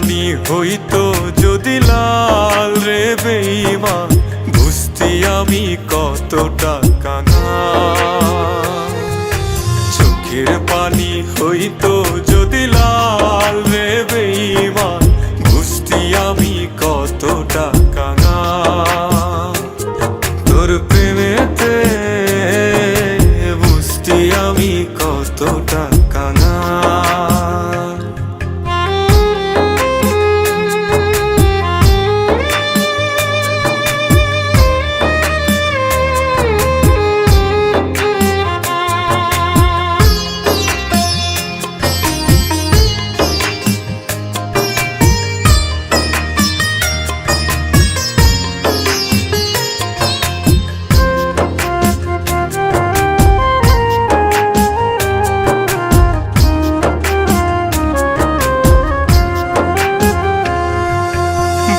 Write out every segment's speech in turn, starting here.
পানি হইতো যদি লাল রে বেঈমান, বুঝতি আমি কতটা কাঙাল। চোখের পানি হইতো যদি লাল রে বেঈমান, বুঝতি আমি কতটা কাঙাল। তোর প্রেমেতে বুঝতি আমি কতটা কাঙাল।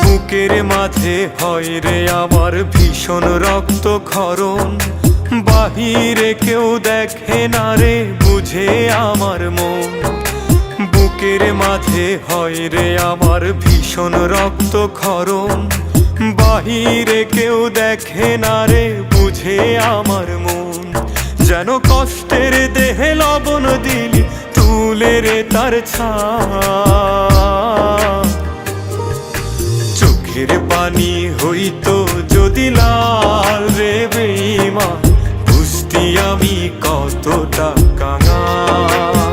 বুকের মাঝে হয় রে আমার ভীষণ রক্তক্ষরণ, বাহিরে কেউ দেখে না রে বুঝে আমার মন। বুকের মাঝে হয় রে আমার ভীষণ রক্তক্ষরণ, বাহিরে কেউ দেখে না রে বুঝে আমার মন। যেন কষ্টের দেহে লবণ দিলি তুলে রে তার ছাপ। চোখের পানি হইতো যদি লাল রে বেঈমান, বুঝতি আমি কতটা কাঙাল।